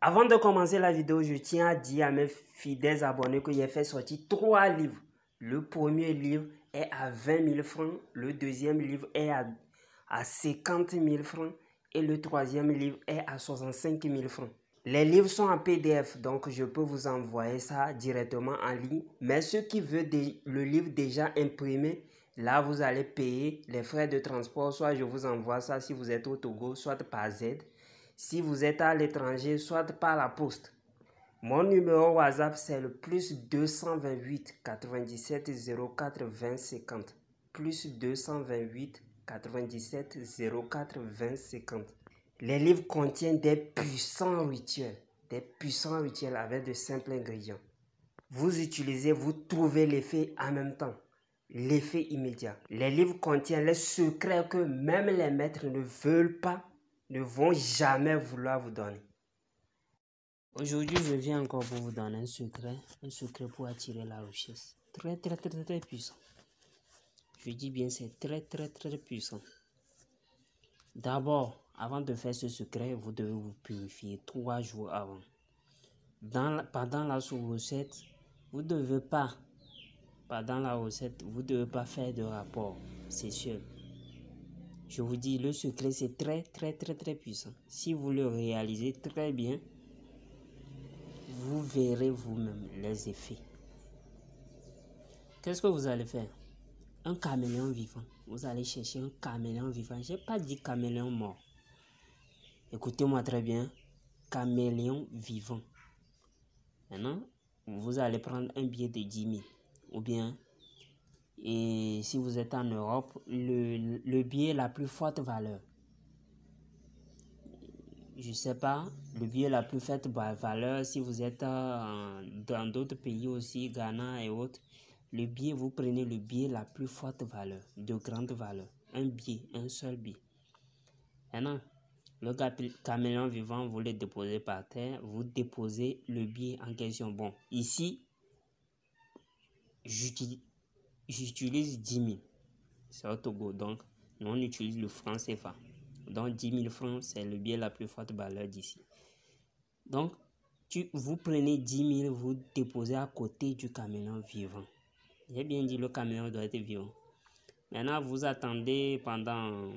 Avant de commencer la vidéo, je tiens à dire à mes fidèles abonnés que j'ai fait sortir 3 livres. Le premier livre est à 20 000 francs, le deuxième livre est à 50 000 francs et le troisième livre est à 65 000 francs. Les livres sont en PDF, donc je peux vous envoyer ça directement en ligne. Mais ceux qui veulent le livre déjà imprimé, là vous allez payer les frais de transport. Soit je vous envoie ça si vous êtes au Togo, soit par Z. Si vous êtes à l'étranger, soit par la poste. Mon numéro WhatsApp, c'est le plus 228 97 04 20 50. Plus 228 97 04 20 50. Les livres contiennent des puissants rituels avec de simples ingrédients. Vous utilisez, vous trouvez l'effet en même temps, l'effet immédiat. Les livres contiennent les secrets que même les maîtres ne veulent pas, ne vont jamais vouloir vous donner. Aujourd'hui, je viens encore pour vous donner un secret pour attirer la richesse. Très puissant. Je dis bien, c'est très puissant. D'abord, avant de faire ce secret, vous devez vous purifier 3 jours avant. Pendant la recette, vous devez pas faire de rapport, c'est sûr. Je vous dis, le secret, c'est très puissant. Si vous le réalisez très bien, vous verrez vous-même les effets. Qu'est-ce que vous allez faire? Un caméléon vivant. Vous allez chercher un caméléon vivant. Je n'ai pas dit caméléon mort. Écoutez-moi très bien. Caméléon vivant. Maintenant, vous allez prendre un billet de 10 000. Ou bien, et si vous êtes en Europe, le billet la plus forte valeur. Je sais pas, le billet la plus forte valeur, si vous êtes dans d'autres pays aussi, Ghana et autres, le billet, vous prenez le billet la plus forte valeur, de grande valeur. Un billet, un seul billet. Maintenant, le caméléon vivant, vous le déposez par terre, vous déposez le billet en question. Bon, ici, j'utilise 10 000. C'est au Togo, donc nous on utilise le franc CFA. Donc 10 000 francs, c'est le billet la plus forte valeur d'ici. Donc, vous prenez 10 000, vous déposez à côté du caméléon vivant. J'ai bien dit, le caméléon doit être vivant. Maintenant, vous attendez pendant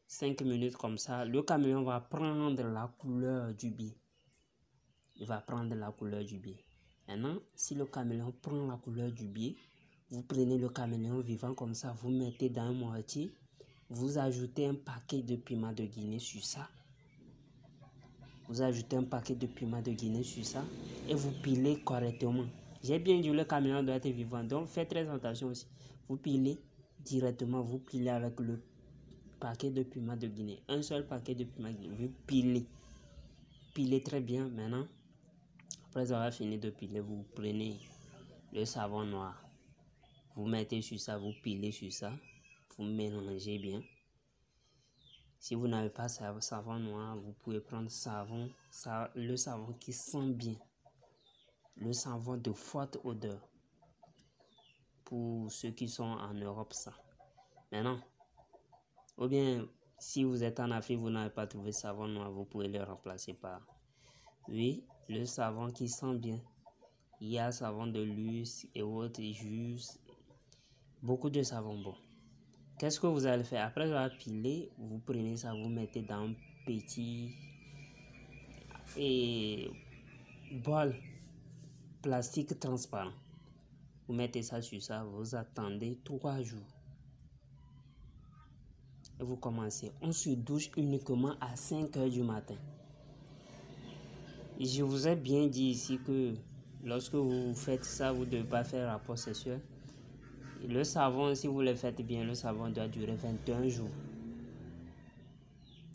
5 minutes comme ça. Le caméléon va prendre la couleur du billet. Il va prendre la couleur du billet. Maintenant, si le caméléon prend la couleur du billet, vous prenez le caméléon vivant comme ça, vous mettez dans un mortier, vous ajoutez un paquet de piment de Guinée sur ça. Vous ajoutez un paquet de piment de Guinée sur ça et vous pilez correctement. J'ai bien dit, le caméléon doit être vivant, donc faites très attention aussi. Vous pilez directement, vous pilez avec le paquet de piment de Guinée. Un seul paquet de piment de Guinée, vous pilez. Pilez très bien. Maintenant, après avoir fini de piler, vous prenez le savon noir. Vous mettez sur ça, vous pilez sur ça, vous mélangez bien. Si vous n'avez pas savon noir, vous pouvez prendre le savon qui sent bien. Le savon de forte odeur. Pour ceux qui sont en Europe, ça. Maintenant, ou bien, si vous êtes en Afrique, vous n'avez pas trouvé savon noir, vous pouvez le remplacer par, oui, le savon qui sent bien. Il y a savon de luxe et autres, juste beaucoup de savons bons. Qu'est-ce que vous allez faire? Après avoir pilé, vous prenez ça, vous mettez dans un petit bol plastique transparent. Vous mettez ça sur ça, vous attendez 3 jours. Et vous commencez. On se douche uniquement à 5 h du matin. Et je vous ai bien dit ici que lorsque vous faites ça, vous ne devez pas faire rapport sexuel. Le savon, si vous le faites bien, le savon doit durer 21 jours.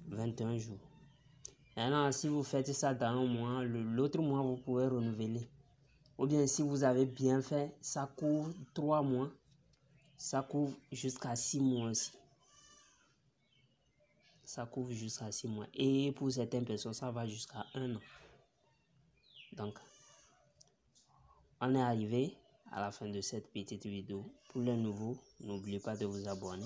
21 jours. Maintenant, si vous faites ça dans un mois, l'autre mois, vous pouvez renouveler. Ou bien, si vous avez bien fait, ça couvre 3 mois. Ça couvre jusqu'à 6 mois aussi. Ça couvre jusqu'à 6 mois. Et pour certaines personnes, ça va jusqu'à 1 an. Donc, on est arrivé à la fin de cette petite vidéo. Pour les nouveaux, n'oubliez pas de vous abonner.